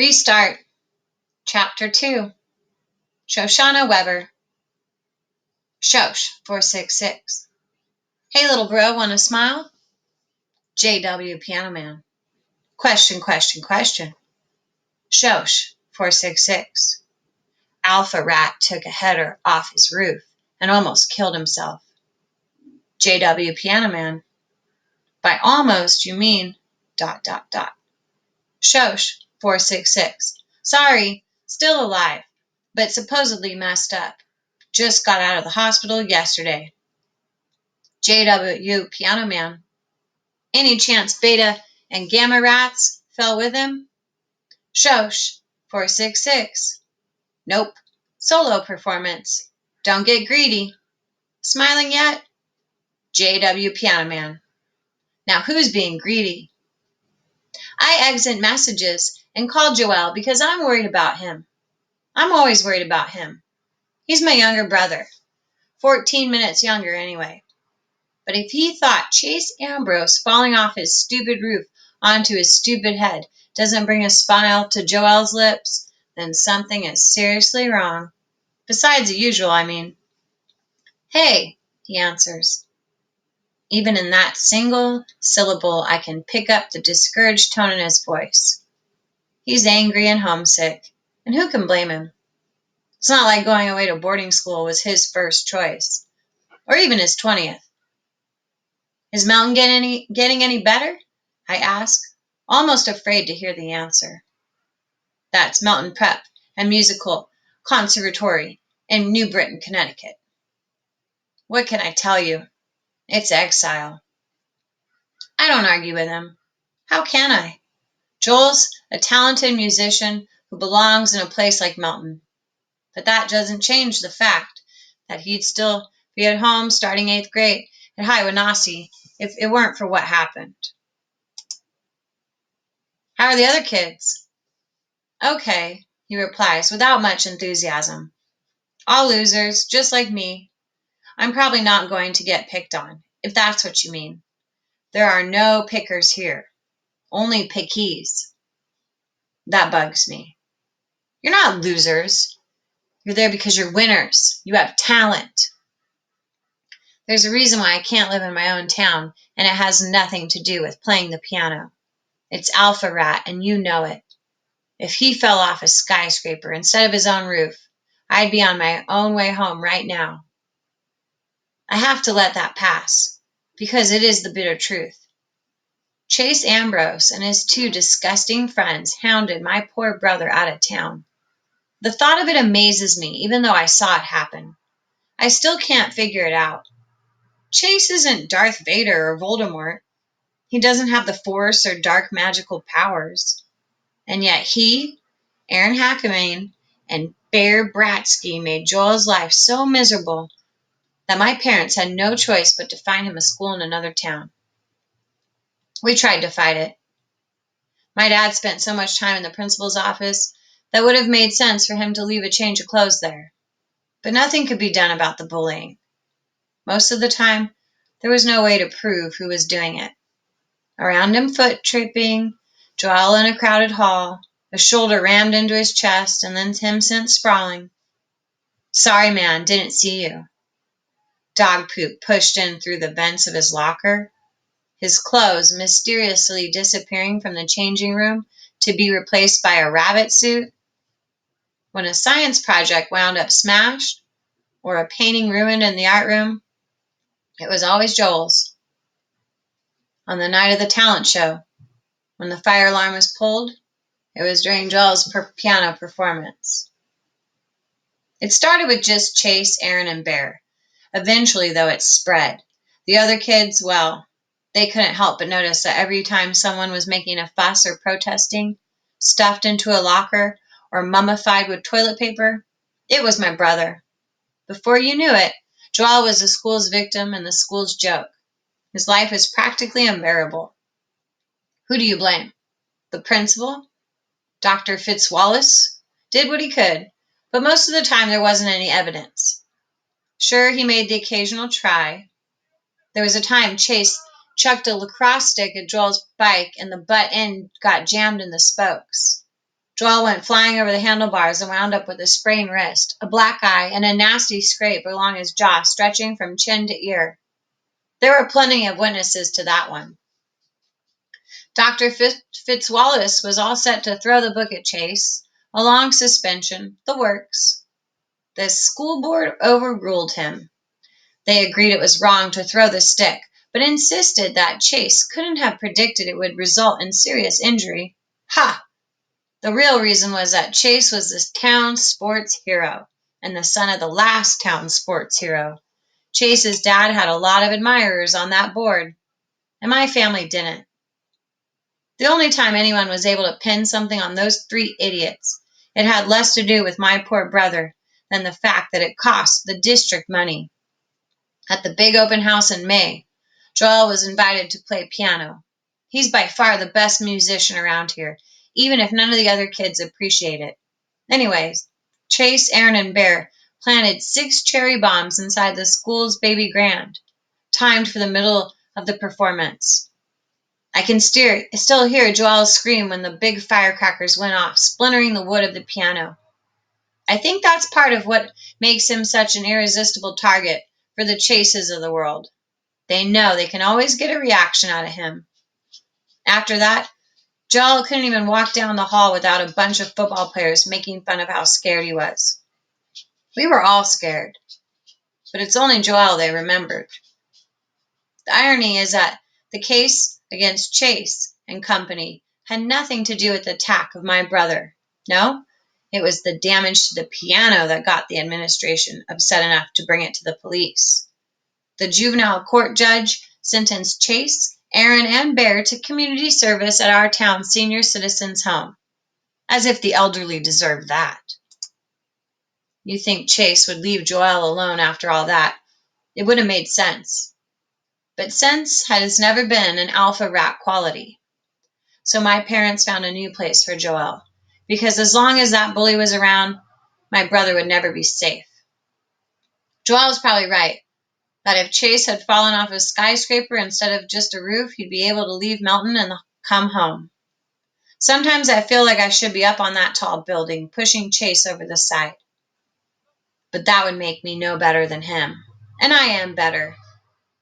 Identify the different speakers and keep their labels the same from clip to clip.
Speaker 1: Restart. Chapter 2. Shoshana Weber. Shosh 466. Hey, little bro, wanna smile? J.W. Piano Man. Question. Shosh 466. Alpha Rat took a header off his roof and almost killed himself. J.W. Piano Man. By almost, you mean ... Shosh 466. Sorry, still alive, but supposedly messed up. Just got out of the hospital yesterday. J.W. Piano Man. Any chance Beta and Gamma Rats fell with him? Shosh 466. Nope. Solo performance. Don't get greedy. Smiling yet? J.W. Piano Man. Now who's being greedy? I exit messages and call Joel because I'm worried about him. I'm always worried about him. He's my younger brother. 14 minutes younger anyway. But if he thought Chase Ambrose falling off his stupid roof onto his stupid head doesn't bring a smile to Joel's lips, then something is seriously wrong. Besides the usual, I mean. Hey, he answers. Even in that single syllable, I can pick up the discouraged tone in his voice. He's angry and homesick, and who can blame him? It's not like going away to boarding school was his first choice, or even his 20th. Is Melton getting any better? I ask, almost afraid to hear the answer. That's Melton Prep and Musical Conservatory in New Britain, Connecticut. What can I tell you? It's exile. I don't argue with him. How can I? Joel's a talented musician who belongs in a place like Melton. But that doesn't change the fact that he'd still be at home starting 8th grade at Hiawassee if it weren't for what happened. How are the other kids? Okay, he replies without much enthusiasm. All losers, just like me. I'm probably not going to get picked on, if that's what you mean. There are no pickers here, only pickees. That bugs me. You're not losers. You're there because you're winners. You have talent. There's a reason why I can't live in my own town, and it has nothing to do with playing the piano. It's Alpha Rat, and you know it. If he fell off a skyscraper instead of his own roof, I'd be on my own way home right now. I have to let that pass, because it is the bitter truth. Chase Ambrose and his 2 disgusting friends hounded my poor brother out of town. The thought of it amazes me, even though I saw it happen. I still can't figure it out. Chase isn't Darth Vader or Voldemort. He doesn't have the Force or dark magical powers. And yet he, Aaron Hackamane, and Bear Bratsky made Joel's life so miserable that my parents had no choice but to find him a school in another town. We tried to fight it. My dad spent so much time in the principal's office that would have made sense for him to leave a change of clothes there. But nothing could be done about the bullying. Most of the time, there was no way to prove who was doing it. A random foot tripping, Joel in a crowded hall, a shoulder rammed into his chest, and then him sent sprawling. Sorry, man, didn't see you. Dog poop pushed in through the vents of his locker, his clothes mysteriously disappearing from the changing room to be replaced by a rabbit suit. When a science project wound up smashed, or a painting ruined in the art room, it was always Joel's. On the night of the talent show, when the fire alarm was pulled, it was during Joel's piano performance. It started with just Chase, Aaron, and Bear. Eventually, though, it spread. The other kids, well, they couldn't help but notice that every time someone was making a fuss or protesting, stuffed into a locker or mummified with toilet paper, it was my brother. Before you knew it, Joel was the school's victim and the school's joke. His life was practically unbearable. Who do you blame? The principal? Dr. Fitzwallace? Did what he could, but most of the time there wasn't any evidence. Sure, he made the occasional try. There was a time Chase chucked a lacrosse stick at Joel's bike and the butt end got jammed in the spokes. Joel went flying over the handlebars and wound up with a sprained wrist, a black eye, and a nasty scrape along his jaw stretching from chin to ear. There were plenty of witnesses to that one. Dr. Fitzwallace was all set to throw the book at Chase, a long suspension, the works. The school board overruled him. They agreed it was wrong to throw the stick, but insisted that Chase couldn't have predicted it would result in serious injury. Ha! The real reason was that Chase was the town's sports hero, and the son of the last town sports hero. Chase's dad had a lot of admirers on that board, and my family didn't. The only time anyone was able to pin something on those three idiots, it had less to do with my poor brother than the fact that it cost the district money. At the big open house in May, Joel was invited to play piano. He's by far the best musician around here, even if none of the other kids appreciate it. Anyways, Chase, Aaron, and Bear planted 6 cherry bombs inside the school's baby grand, timed for the middle of the performance. I can still hear Joel's scream when the big firecrackers went off, splintering the wood of the piano. I think that's part of what makes him such an irresistible target for the Chases of the world. They know they can always get a reaction out of him. After that, Joel couldn't even walk down the hall without a bunch of football players making fun of how scared he was. We were all scared, but it's only Joel they remembered. The irony is that the case against Chase and company had nothing to do with the attack of my brother. No, it was the damage to the piano that got the administration upset enough to bring it to the police. The juvenile court judge sentenced Chase, Aaron, and Bear to community service at our town's senior citizens' home. As if the elderly deserved that. You think Chase would leave Joel alone after all that? It would have made sense. But sense has never been an alpha rat quality. So my parents found a new place for Joel, because as long as that bully was around, my brother would never be safe. Joel was probably right, that if Chase had fallen off a skyscraper instead of just a roof, he'd be able to leave Melton and come home. Sometimes I feel like I should be up on that tall building, pushing Chase over the side. But that would make me no better than him. And I am better.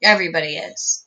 Speaker 1: Everybody is.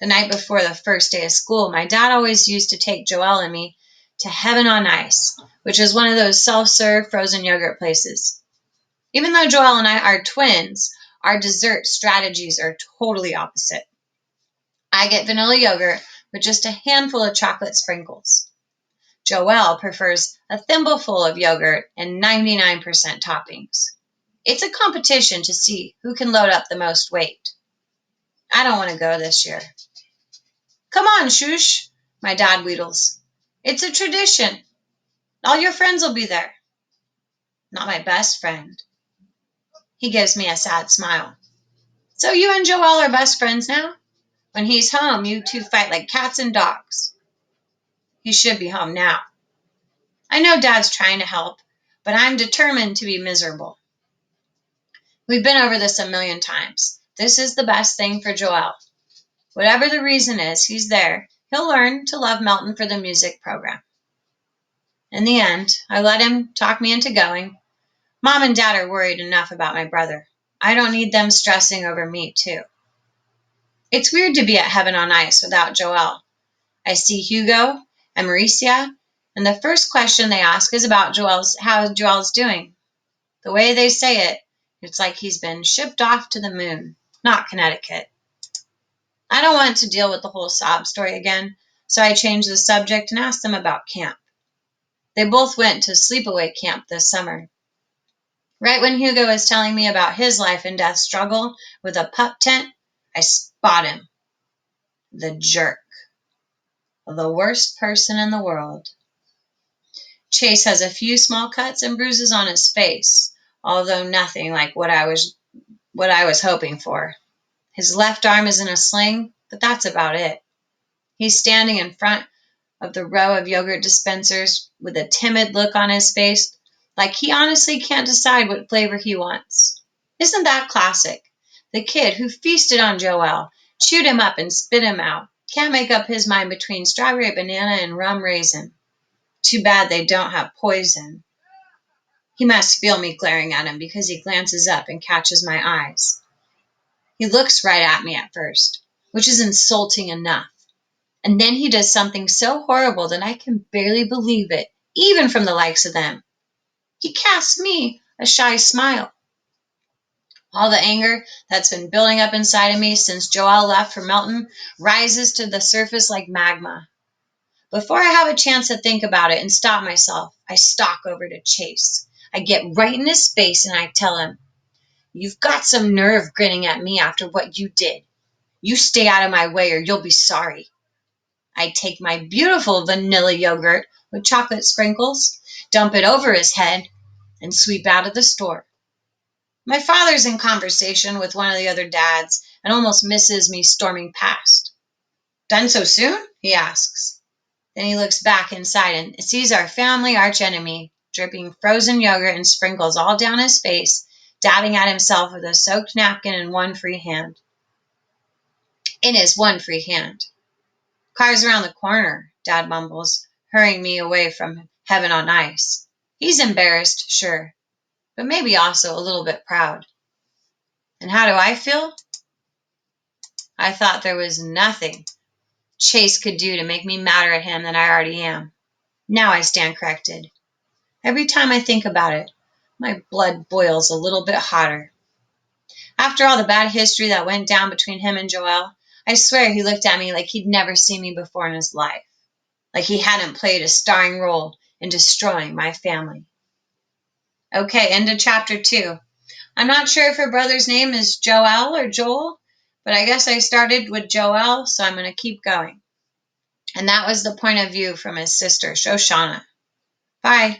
Speaker 1: The night before the first day of school, my dad always used to take Joel and me to Heaven on Ice, which is one of those self-serve frozen yogurt places. Even though Joel and I are twins, our dessert strategies are totally opposite. I get vanilla yogurt with just a handful of chocolate sprinkles. Joel prefers a thimbleful of yogurt and 99% toppings. It's a competition to see who can load up the most weight. I don't want to go this year. Come on, Shush, my dad wheedles. It's a tradition. All your friends will be there. Not my best friend. He gives me a sad smile. So you and Joel are best friends now? When he's home, you two fight like cats and dogs. He should be home now. I know Dad's trying to help, but I'm determined to be miserable. We've been over this a million times. This is the best thing for Joel. Whatever the reason is, he's there. He'll learn to love Melton for the music program. In the end, I let him talk me into going. Mom and Dad are worried enough about my brother. I don't need them stressing over me, too. It's weird to be at Heaven on Ice without Joel. I see Hugo and Mauricia, and the first question they ask is about how Joel's doing. The way they say it, it's like he's been shipped off to the moon, not Connecticut. I don't want to deal with the whole sob story again, so I changed the subject and asked them about camp. They both went to sleepaway camp this summer. Right when Hugo was telling me about his life and death struggle with a pup tent, I spot him. The jerk. The worst person in the world. Chase has a few small cuts and bruises on his face, although nothing like what I was hoping for. His left arm is in a sling, but that's about it. He's standing in front of the row of yogurt dispensers with a timid look on his face, like he honestly can't decide what flavor he wants. Isn't that classic? The kid who feasted on Joel, chewed him up and spit him out, can't make up his mind between strawberry banana and rum raisin. Too bad they don't have poison. He must feel me glaring at him because he glances up and catches my eyes. He looks right at me at first, which is insulting enough. And then he does something so horrible that I can barely believe it, even from the likes of them. He casts me a shy smile. All the anger that's been building up inside of me since Joel left for Melton rises to the surface like magma. Before I have a chance to think about it and stop myself, I stalk over to Chase. I get right in his face and I tell him, "You've got some nerve grinning at me after what you did. You stay out of my way or you'll be sorry." I take my beautiful vanilla yogurt with chocolate sprinkles, dump it over his head, and sweep out of the store. My father's in conversation with one of the other dads and almost misses me storming past. "Done so soon?" he asks. Then he looks back inside and sees our family archenemy dripping frozen yogurt and sprinkles all down his face, dabbing at himself with a soaked napkin in one free hand. In his one free hand. "Car's around the corner," Dad mumbles, hurrying me away from heaven on ice. He's embarrassed, sure, but maybe also a little bit proud. And how do I feel? I thought there was nothing Chase could do to make me madder at him than I already am. Now I stand corrected. Every time I think about it, my blood boils a little bit hotter. After all the bad history that went down between him and Joel, I swear he looked at me like he'd never seen me before in his life. Like he hadn't played a starring role in destroying my family. Okay, end of chapter 2. I'm not sure if her brother's name is Joel or Joel, but I guess I started with Joel, so I'm going to keep going. And that was the point of view from his sister, Shoshana. Bye.